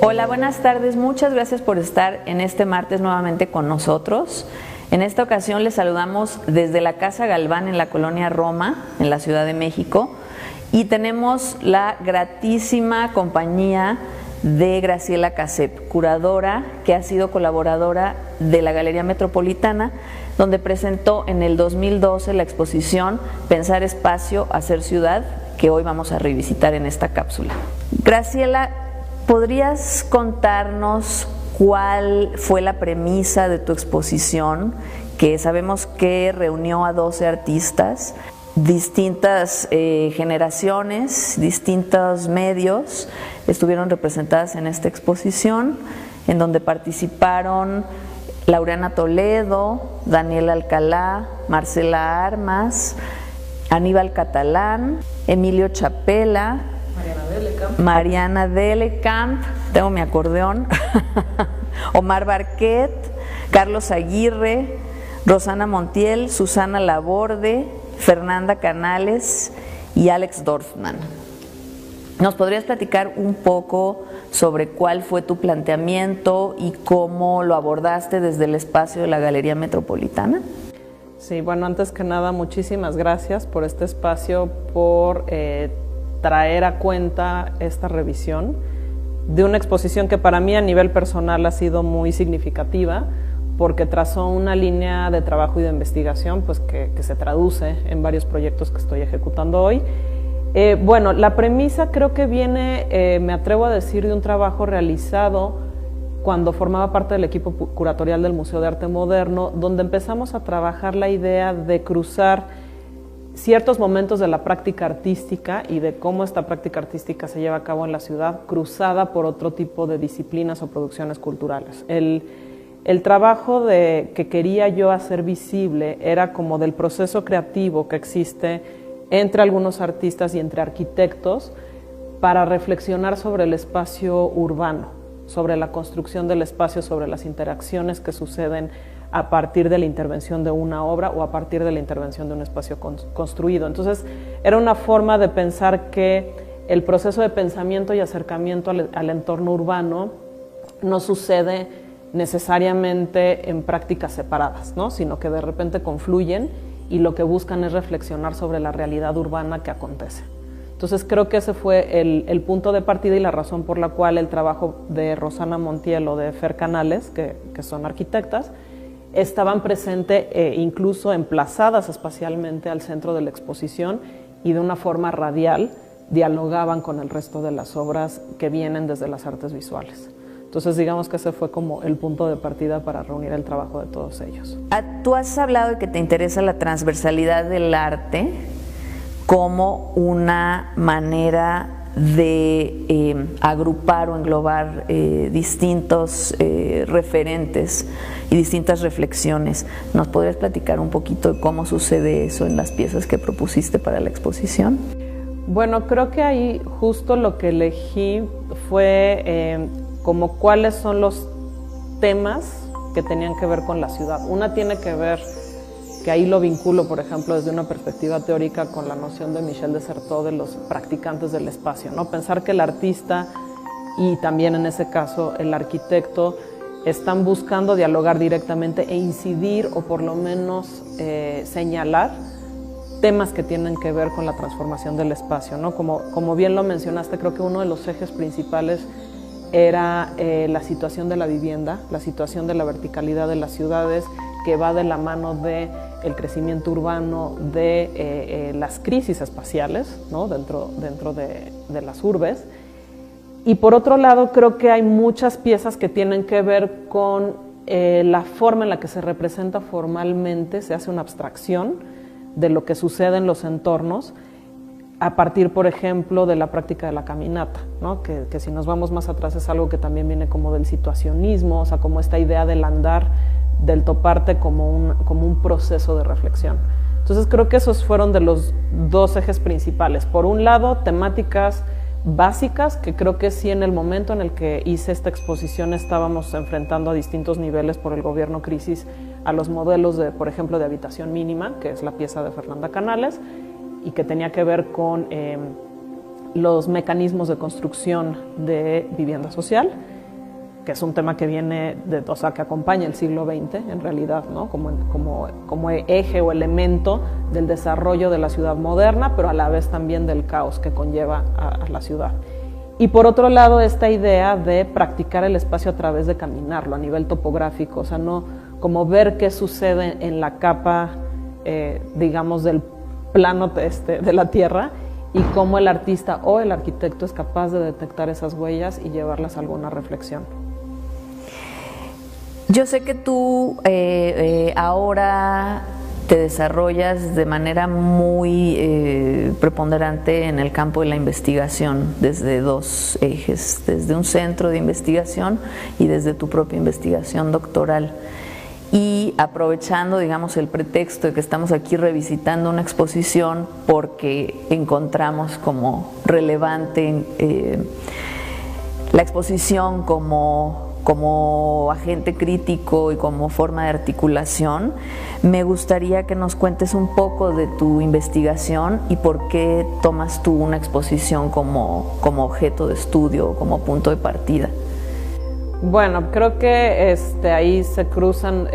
Hola, buenas tardes. Muchas gracias por estar en este martes nuevamente con nosotros. En esta ocasión les saludamos desde la Casa Galván en la colonia Roma, en la Ciudad de México, y tenemos la gratísima compañía de Graciela Casep, curadora que ha sido colaboradora de la Galería Metropolitana, donde presentó en el 2012 la exposición Pensar Espacio, Hacer Ciudad, que hoy vamos a revisitar en esta cápsula. Graciela, ¿podrías contarnos cuál fue la premisa de tu exposición, que sabemos que reunió a 12 artistas, distintas generaciones, distintos medios estuvieron representadas en esta exposición, en donde participaron Laureana Toledo, Daniel Alcalá, Marcela Armas, Aníbal Catalán, Emilio Chapela, Mariana Delecamp, tengo mi acordeón, Omar Barquet, Carlos Aguirre, Rosana Montiel, Susana Laborde, Fernanda Canales y Alex Dorfman. ¿Nos podrías platicar un poco sobre cuál fue tu planteamiento y cómo lo abordaste desde el espacio de la Galería Metropolitana? Sí, bueno, antes que nada, muchísimas gracias por este espacio, por traer a cuenta esta revisión de una exposición que para mí a nivel personal ha sido muy significativa, porque trazó una línea de trabajo y de investigación pues que se traduce en varios proyectos que estoy ejecutando hoy. Bueno, la premisa creo que viene, me atrevo a decir, de un trabajo realizado cuando formaba parte del equipo curatorial del Museo de Arte Moderno, donde empezamos a trabajar la idea de cruzar ciertos momentos de la práctica artística y de cómo esta práctica artística se lleva a cabo en la ciudad, cruzada por otro tipo de disciplinas o producciones culturales. El trabajo que quería yo hacer visible era como del proceso creativo que existe entre algunos artistas y entre arquitectos para reflexionar sobre el espacio urbano, sobre la construcción del espacio, sobre las interacciones que suceden a partir de la intervención de una obra o a partir de la intervención de un espacio construido. Entonces, era una forma de pensar que el proceso de pensamiento y acercamiento al entorno urbano no sucede necesariamente en prácticas separadas, ¿no? Sino que de repente confluyen y lo que buscan es reflexionar sobre la realidad urbana que acontece. Entonces creo que ese fue el punto de partida y la razón por la cual el trabajo de Rosana Montiel o de Fer Canales, que son arquitectas, estaban presentes incluso emplazadas espacialmente al centro de la exposición y de una forma radial dialogaban con el resto de las obras que vienen desde las artes visuales. Entonces digamos que ese fue como el punto de partida para reunir el trabajo de todos ellos. Tú has hablado de que te interesa la transversalidad del arte como una manera de agrupar o englobar distintos referentes y distintas reflexiones. ¿Nos podrías platicar un poquito de cómo sucede eso en las piezas que propusiste para la exposición? Bueno, creo que ahí justo lo que elegí fue como cuáles son los temas que tenían que ver con la ciudad. Una tiene que ver, que ahí lo vinculo, por ejemplo, desde una perspectiva teórica con la noción de Michel Desserteau de los practicantes del espacio, ¿no? Pensar que el artista y también en ese caso el arquitecto están buscando dialogar directamente e incidir o por lo menos señalar temas que tienen que ver con la transformación del espacio, ¿no? Como bien lo mencionaste, creo que uno de los ejes principales era la situación de la vivienda, la situación de la verticalidad de las ciudades, que va de la mano del crecimiento urbano, de las crisis espaciales, ¿no? dentro de las urbes. Y por otro lado, creo que hay muchas piezas que tienen que ver con la forma en la que se representa formalmente, se hace una abstracción de lo que sucede en los entornos, a partir, por ejemplo, de la práctica de la caminata, ¿no? Que si nos vamos más atrás es algo que también viene como del situacionismo, o sea, como esta idea del andar, del toparte como un proceso de reflexión. Entonces creo que esos fueron de los dos ejes principales. Por un lado, temáticas básicas, que creo que sí en el momento en el que hice esta exposición estábamos enfrentando a distintos niveles por el gobierno crisis a los modelos, por ejemplo, de habitación mínima, que es la pieza de Fernanda Canales, y que tenía que ver con los mecanismos de construcción de vivienda social. que es un tema que viene, o sea, que acompaña el siglo XX en realidad, ¿no? Como eje o elemento del desarrollo de la ciudad moderna, pero a la vez también del caos que conlleva a la ciudad. Y por otro lado, esta idea de practicar el espacio a través de caminarlo a nivel topográfico, o sea, no como ver qué sucede en la capa, digamos, del plano de la Tierra, y cómo el artista o el arquitecto es capaz de detectar esas huellas y llevarlas a alguna reflexión. Yo sé que tú ahora te desarrollas de manera muy preponderante en el campo de la investigación, desde dos ejes, desde un centro de investigación y desde tu propia investigación doctoral. Y aprovechando, digamos, el pretexto de que estamos aquí revisitando una exposición porque encontramos como relevante la exposición como agente crítico y como forma de articulación, me gustaría que nos cuentes un poco de tu investigación y por qué tomas tú una exposición como objeto de estudio, como punto de partida. Bueno, creo que ahí se cruzan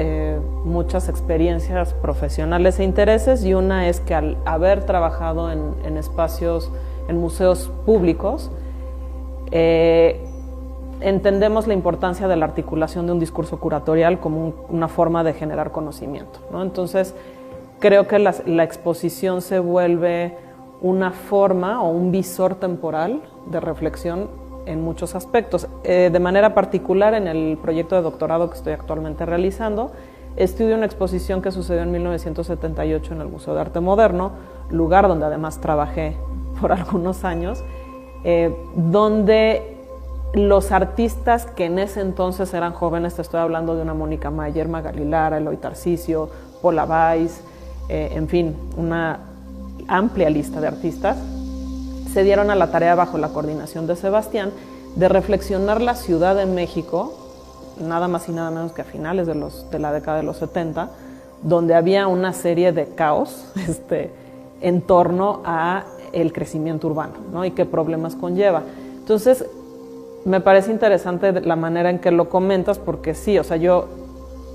muchas experiencias profesionales e intereses, y una es que al haber trabajado en espacios, en museos públicos, entendemos la importancia de la articulación de un discurso curatorial como una forma de generar conocimiento, ¿no? Entonces, creo que la exposición se vuelve una forma o un visor temporal de reflexión en muchos aspectos. De manera particular, en el proyecto de doctorado que estoy actualmente realizando, estudio una exposición que sucedió en 1978 en el Museo de Arte Moderno, lugar donde además trabajé por algunos años, donde los artistas que en ese entonces eran jóvenes, te estoy hablando de una Mónica Mayer, Magali Lara, Eloy Tarcisio, Paula Weiss, en fin, una amplia lista de artistas, se dieron a la tarea, bajo la coordinación de Sebastián, de reflexionar la Ciudad de México, nada más y nada menos que a finales de la década de los 70, donde había una serie de caos en torno a el crecimiento urbano, ¿no? Y qué problemas conlleva. Entonces, me parece interesante la manera en que lo comentas, porque sí, o sea, yo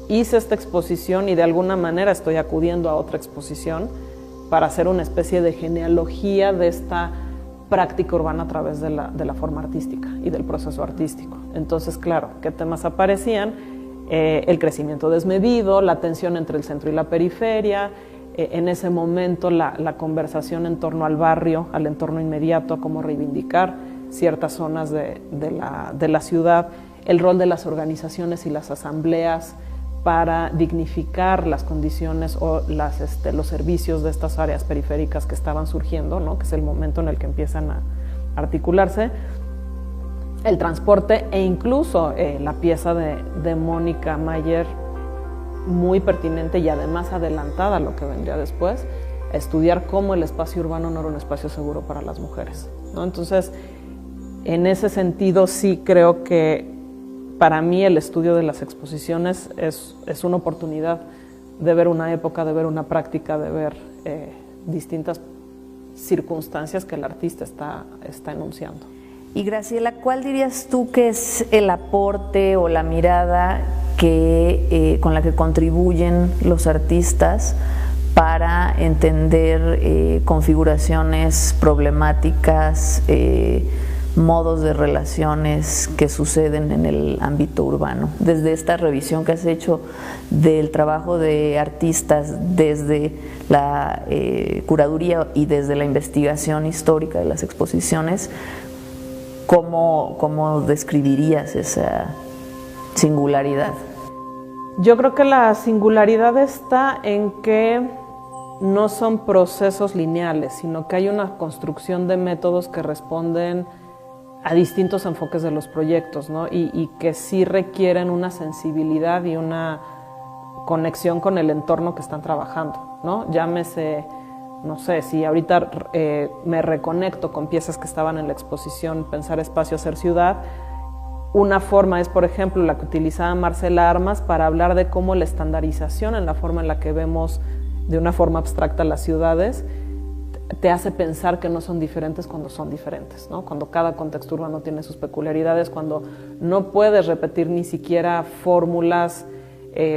hice esta exposición y de alguna manera estoy acudiendo a otra exposición para hacer una especie de genealogía de esta práctica urbana a través de la forma artística y del proceso artístico. Entonces, claro, ¿qué temas aparecían? El crecimiento desmedido, la tensión entre el centro y la periferia, en ese momento la conversación en torno al barrio, al entorno inmediato, a cómo reivindicar ciertas zonas de la ciudad, el rol de las organizaciones y las asambleas para dignificar las condiciones o los servicios de estas áreas periféricas que estaban surgiendo, ¿no? Que es el momento en el que empiezan a articularse, el transporte e incluso la pieza de Mónica Mayer, muy pertinente y además adelantada a lo que vendría después, a estudiar cómo el espacio urbano no era un espacio seguro para las mujeres, ¿no? Entonces, en ese sentido sí creo que para mí el estudio de las exposiciones es una oportunidad de ver una época, de ver una práctica, de ver distintas circunstancias que el artista está enunciando. Y Graciela, ¿cuál dirías tú que es el aporte o la mirada con la que contribuyen los artistas para entender configuraciones problemáticas, modos de relaciones que suceden en el ámbito urbano? Desde esta revisión que has hecho del trabajo de artistas, desde la curaduría y desde la investigación histórica de las exposiciones, ¿cómo describirías esa singularidad? Yo creo que la singularidad está en que no son procesos lineales, sino que hay una construcción de métodos que responden a distintos enfoques de los proyectos, ¿no? Y que sí requieren una sensibilidad y una conexión con el entorno que están trabajando, ¿no? Llámese, no sé, si ahorita me reconecto con piezas que estaban en la exposición Pensar Espacio, Hacer Ciudad, una forma es, por ejemplo, la que utilizaba Marcela Armas para hablar de cómo la estandarización en la forma en la que vemos de una forma abstracta las ciudades te hace pensar que no son diferentes cuando son diferentes, ¿no? Cuando cada contexto urbano tiene sus peculiaridades, cuando no puedes repetir ni siquiera fórmulas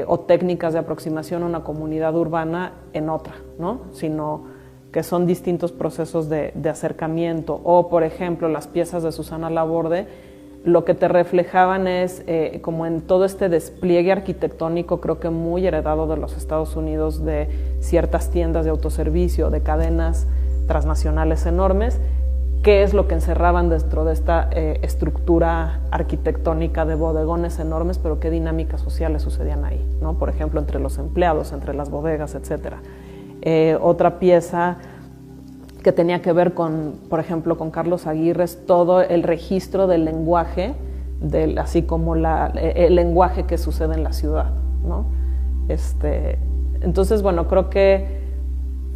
o técnicas de aproximación a una comunidad urbana en otra, ¿no? Sino que son distintos procesos de acercamiento. O, por ejemplo, las piezas de Susana Laborde, lo que te reflejaban es como en todo este despliegue arquitectónico, creo que muy heredado de los Estados Unidos, de ciertas tiendas de autoservicio, de cadenas transnacionales enormes, qué es lo que encerraban dentro de esta estructura arquitectónica de bodegones enormes, pero qué dinámicas sociales sucedían ahí, ¿no? Por ejemplo, entre los empleados, entre las bodegas, etcétera. Otra pieza que tenía que ver con, por ejemplo, con Carlos Aguirre, todo el registro del lenguaje, así como el lenguaje que sucede en la ciudad, ¿no? Entonces, bueno, creo que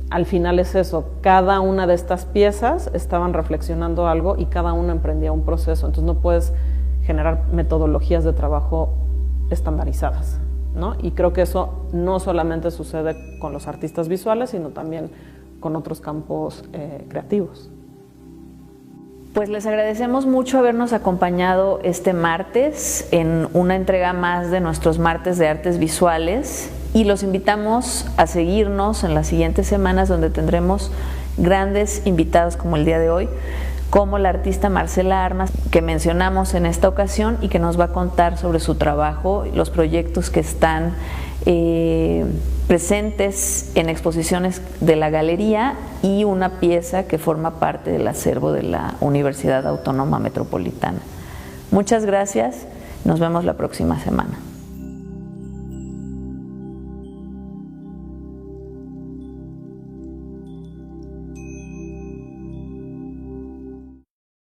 al final es eso, cada una de estas piezas estaban reflexionando algo y cada una emprendía un proceso, entonces no puedes generar metodologías de trabajo estandarizadas, ¿no? Y creo que eso no solamente sucede con los artistas visuales, sino también con otros campos creativos. Pues les agradecemos mucho habernos acompañado este martes en una entrega más de nuestros martes de artes visuales y los invitamos a seguirnos en las siguientes semanas, donde tendremos grandes invitados como el día de hoy, como la artista Marcela Armas, que mencionamos en esta ocasión y que nos va a contar sobre su trabajo, los proyectos que están presentes en exposiciones de la galería y una pieza que forma parte del acervo de la Universidad Autónoma Metropolitana. Muchas gracias, nos vemos la próxima semana.